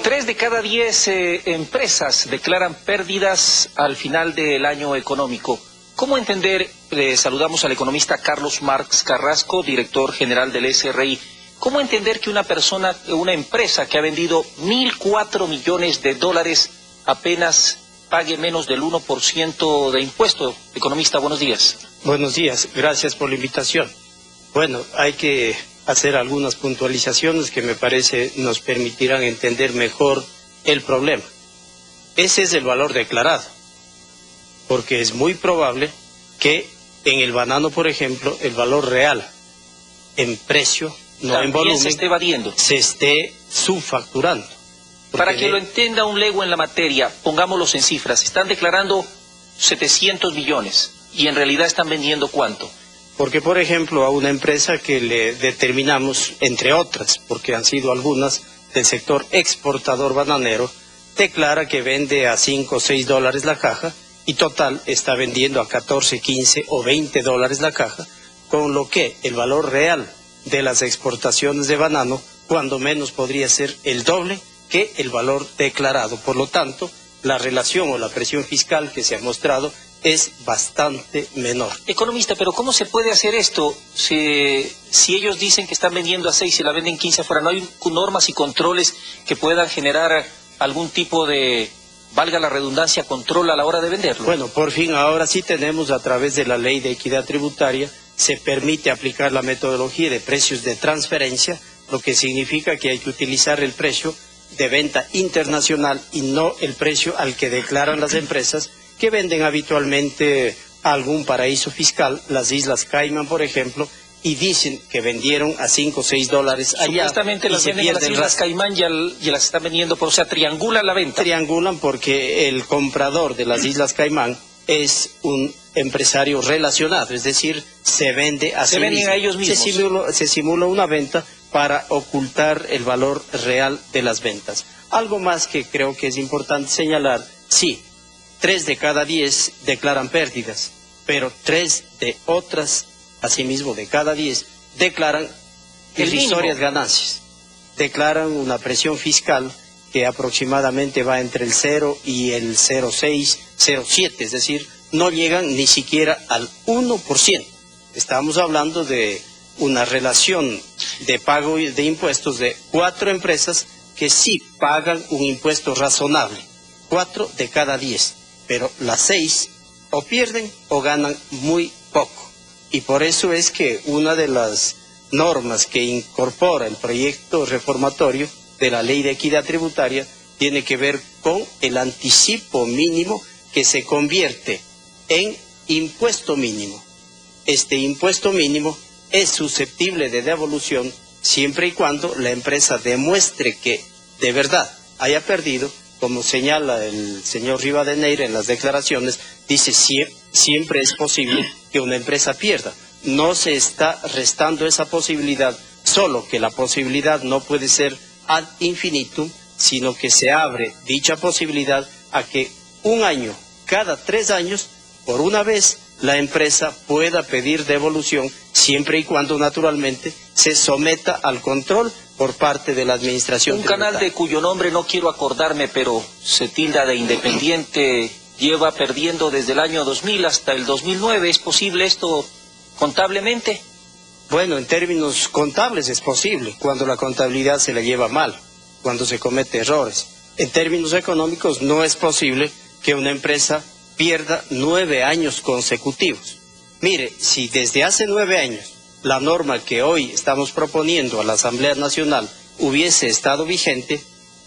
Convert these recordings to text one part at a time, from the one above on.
3 de cada 10 empresas declaran pérdidas al final del año económico. ¿Cómo entender? Saludamos al economista Carlos Marx Carrasco, director general del SRI. ¿Cómo entender que una empresa que ha vendido 1.004 millones de dólares apenas pague menos del 1% de impuesto? Economista, buenos días. Buenos días, gracias por la invitación. Bueno, hay que hacer algunas puntualizaciones que me parece nos permitirán entender mejor el problema. Ese es el valor declarado, porque es muy probable que en el banano, por ejemplo, el valor real en precio, no en volumen, se esté evadiendo, se esté subfacturando. Para que lo entienda un lego en la materia, pongámoslos en cifras, están declarando 700 millones y en realidad están vendiendo ¿cuánto? Porque, por ejemplo, a una empresa que le determinamos, entre otras, porque han sido algunas del sector exportador bananero, declara que vende a 5 o 6 dólares la caja y total está vendiendo a 14, 15 o 20 dólares la caja, con lo que el valor real de las exportaciones de banano, cuando menos podría ser el doble que el valor declarado. Por lo tanto, la relación o la presión fiscal que se ha mostrado es bastante menor. Economista, pero ¿cómo se puede hacer esto si ellos dicen que están vendiendo a 6 y la venden 15 afuera? ¿No hay normas y controles que puedan generar algún tipo de, valga la redundancia, control a la hora de venderlo? Bueno, por fin ahora sí tenemos, a través de la Ley de Equidad Tributaria, se permite aplicar la metodología de precios de transferencia, lo que significa que hay que utilizar el precio de venta internacional y no el precio al que declaran las empresas que venden habitualmente a algún paraíso fiscal, las Islas Caimán, por ejemplo, y dicen que vendieron a 5 o 6 dólares allá. Supuestamente las venden a las Islas Caimán y las están vendiendo, o sea, triangulan la venta. Triangulan porque el comprador de las Islas Caimán es un empresario relacionado, es decir, se vende a sí mismo. Se venden a ellos mismos. Se simula una venta para ocultar el valor real de las ventas. Algo más que creo que es importante señalar, sí, 3 de cada 10 declaran pérdidas, pero 3 de otras, asimismo de cada 10, declaran irrisorias ganancias. Declaran una presión fiscal que aproximadamente va entre el 0 y el 0,6, 0,7, es decir, no llegan ni siquiera al 1%. Estamos hablando de una relación de pago de impuestos de 4 empresas que sí pagan un impuesto razonable, 4 de cada 10. Pero las 6 o pierden o ganan muy poco. Y por eso es que una de las normas que incorpora el proyecto reformatorio de la Ley de Equidad Tributaria tiene que ver con el anticipo mínimo que se convierte en impuesto mínimo. Este impuesto mínimo es susceptible de devolución siempre y cuando la empresa demuestre que de verdad haya perdido. Como señala el señor Rivadeneira en las declaraciones, dice siempre es posible que una empresa pierda. No se está restando esa posibilidad, solo que la posibilidad no puede ser ad infinitum, sino que se abre dicha posibilidad a que un año, cada 3 años, por una vez, la empresa pueda pedir devolución, siempre y cuando naturalmente se someta al control por parte de la administración tributaria. Un canal de cuyo nombre no quiero acordarme, pero se tilda de independiente, lleva perdiendo desde el año 2000 hasta el 2009. ¿Es posible esto contablemente? Bueno, en términos contables es posible, cuando la contabilidad se la lleva mal, cuando se comete errores. En términos económicos no es posible que una empresa pierda 9 años consecutivos. Mire, si desde hace 9 años la norma que hoy estamos proponiendo a la Asamblea Nacional hubiese estado vigente,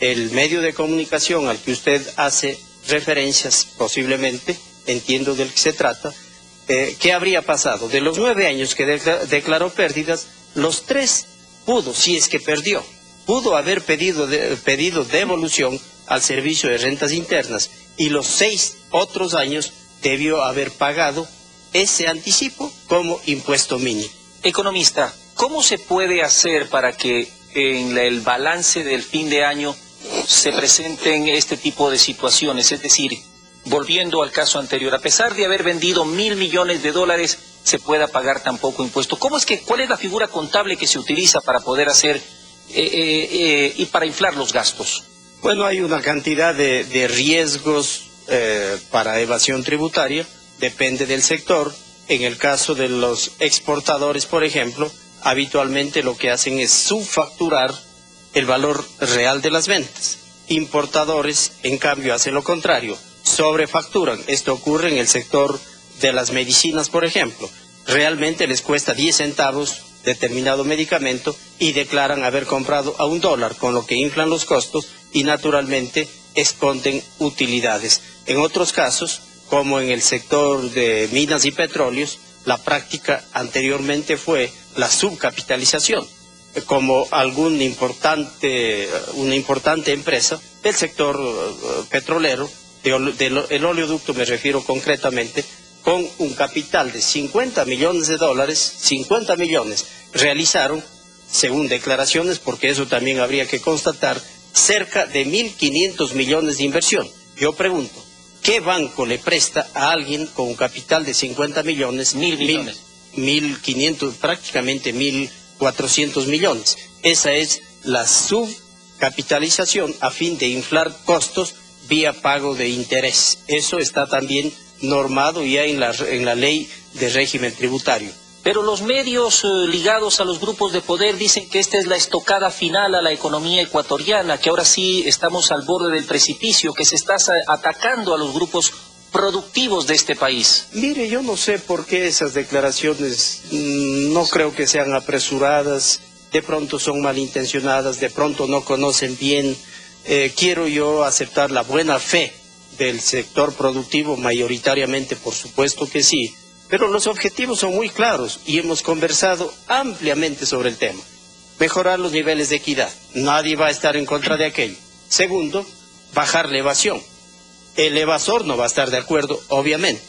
el medio de comunicación al que usted hace referencias, posiblemente, entiendo del que se trata, ¿qué habría pasado? De los 9 años que declaró pérdidas, los 3 pudo, si es que perdió, pudo haber pedido devolución al Servicio de Rentas Internas y los 6 otros años debió haber pagado ese anticipo como impuesto mínimo. Economista, ¿cómo se puede hacer para que en el balance del fin de año se presenten este tipo de situaciones? Es decir, volviendo al caso anterior, a pesar de haber vendido 1.000 millones de dólares, se pueda pagar tan poco impuesto. ¿Cuál es la figura contable que se utiliza para poder hacer y para inflar los gastos? Bueno, hay una cantidad de riesgos para evasión tributaria, depende del sector. En el caso de los exportadores, por ejemplo, habitualmente lo que hacen es subfacturar el valor real de las ventas. Importadores, en cambio, hacen lo contrario, sobrefacturan. Esto ocurre en el sector de las medicinas, por ejemplo. Realmente les cuesta 10 centavos determinado medicamento y declaran haber comprado a $1, con lo que inflan los costos y naturalmente esconden utilidades. En otros casos, como en el sector de minas y petróleos, la práctica anteriormente fue la subcapitalización. Como una importante empresa del sector petrolero, el oleoducto me refiero concretamente, con un capital de $50 millones, 50 millones realizaron, según declaraciones, porque eso también habría que constatar, cerca de 1.500 millones de inversión. Yo pregunto, ¿qué banco le presta a alguien con un capital de 50 millones? 1.000 millones. 1.500, prácticamente 1.400 millones. Esa es la subcapitalización a fin de inflar costos vía pago de interés. Eso está también normado ya en la ley de régimen tributario. Pero los medios ligados a los grupos de poder dicen que esta es la estocada final a la economía ecuatoriana, que ahora sí estamos al borde del precipicio, que se está atacando a los grupos productivos de este país. Mire, yo no sé por qué esas declaraciones no creo que sean apresuradas, de pronto son malintencionadas, de pronto no conocen bien. Quiero yo aceptar la buena fe del sector productivo, mayoritariamente por supuesto que sí, pero los objetivos son muy claros y hemos conversado ampliamente sobre el tema. Mejorar los niveles de equidad, nadie va a estar en contra de aquello. Segundo, bajar la evasión. El evasor no va a estar de acuerdo, obviamente.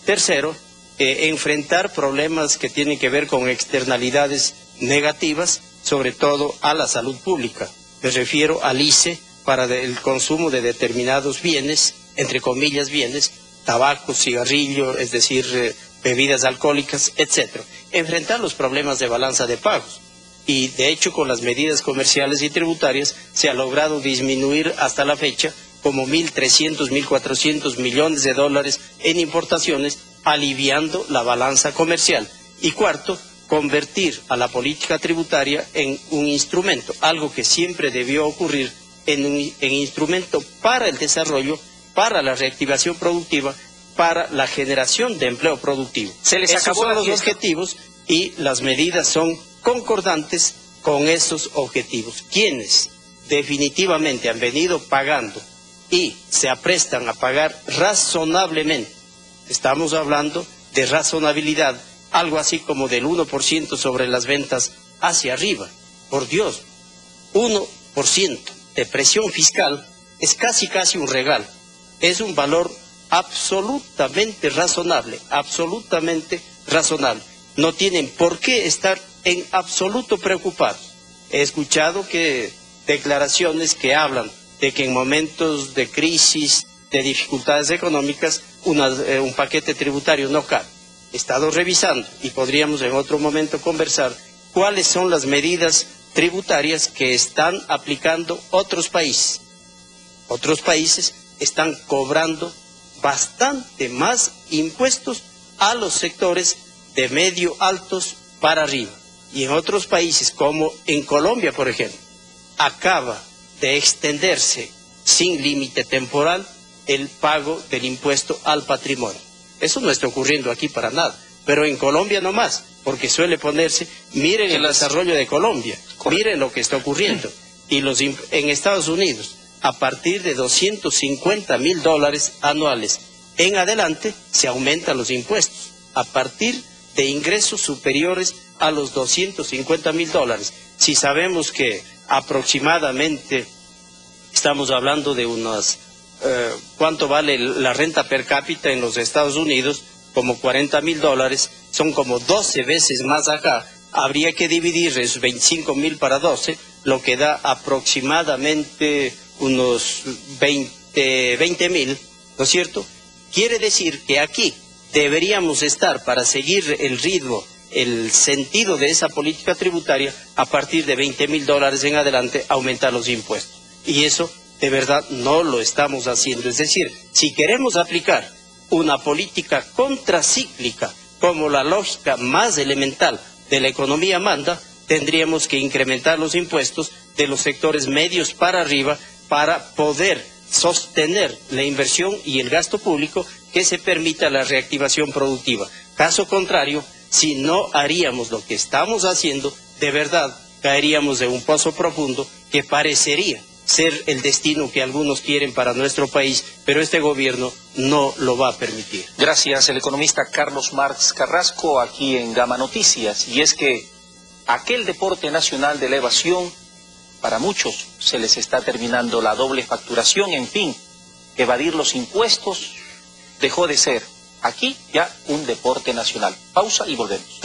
Tercero, enfrentar problemas que tienen que ver con externalidades negativas, sobre todo a la salud pública. Me refiero al ICE para el consumo de determinados bienes, entre comillas bienes, tabaco, cigarrillo, es decir, bebidas alcohólicas, etc. Enfrentar los problemas de balanza de pagos. Y de hecho con las medidas comerciales y tributarias se ha logrado disminuir hasta la fecha como 1.300, 1.400 millones de dólares en importaciones, aliviando la balanza comercial. Y cuarto, convertir a la política tributaria en un instrumento, algo que siempre debió ocurrir, en instrumento para el desarrollo, para la reactivación productiva, para la generación de empleo productivo. Esos son los objetivos y las medidas son concordantes con esos objetivos. Quienes definitivamente han venido pagando y se aprestan a pagar razonablemente, estamos hablando de razonabilidad, algo así como del 1% sobre las ventas hacia arriba. Por Dios, 1% de presión fiscal es casi un regalo. Es un valor absolutamente razonable, absolutamente razonable. No tienen por qué estar en absoluto preocupados. He escuchado declaraciones que hablan de que en momentos de crisis, de dificultades económicas, un paquete tributario no cabe. He estado revisando y podríamos en otro momento conversar cuáles son las medidas tributarias que están aplicando otros países. Otros países están cobrando bastante más impuestos a los sectores de medio altos para arriba. Y en otros países, como en Colombia, por ejemplo, acaba de extenderse sin límite temporal el pago del impuesto al patrimonio. Eso no está ocurriendo aquí para nada, pero en Colombia no más, porque suele ponerse, miren el desarrollo de Colombia, miren lo que está ocurriendo. Y en Estados Unidos, a partir de $250.000 anuales en adelante, se aumentan los impuestos, a partir de ingresos superiores a los $250.000. Si sabemos que aproximadamente estamos hablando de ¿cuánto vale la renta per cápita en los Estados Unidos? Como $40.000, son como 12 veces más acá. Habría que dividir esos 25.000 para 12, lo que da aproximadamente unos 20.000, ¿no es cierto? Quiere decir que aquí deberíamos estar, para seguir el ritmo, el sentido de esa política tributaria, a partir de $20.000 en adelante, aumentar los impuestos. Y eso de verdad no lo estamos haciendo. Es decir, si queremos aplicar una política contracíclica como la lógica más elemental de la economía manda, tendríamos que incrementar los impuestos de los sectores medios para arriba para poder sostener la inversión y el gasto público que se permita la reactivación productiva. Caso contrario, si no haríamos lo que estamos haciendo, de verdad caeríamos en un pozo profundo que parecería ser el destino que algunos quieren para nuestro país, pero este gobierno no lo va a permitir. Gracias, el economista Carlos Marx Carrasco, aquí en Gama Noticias. Y es que aquel deporte nacional de la evasión, para muchos se les está terminando la doble facturación, en fin, evadir los impuestos dejó de ser aquí ya un deporte nacional. Pausa y volvemos.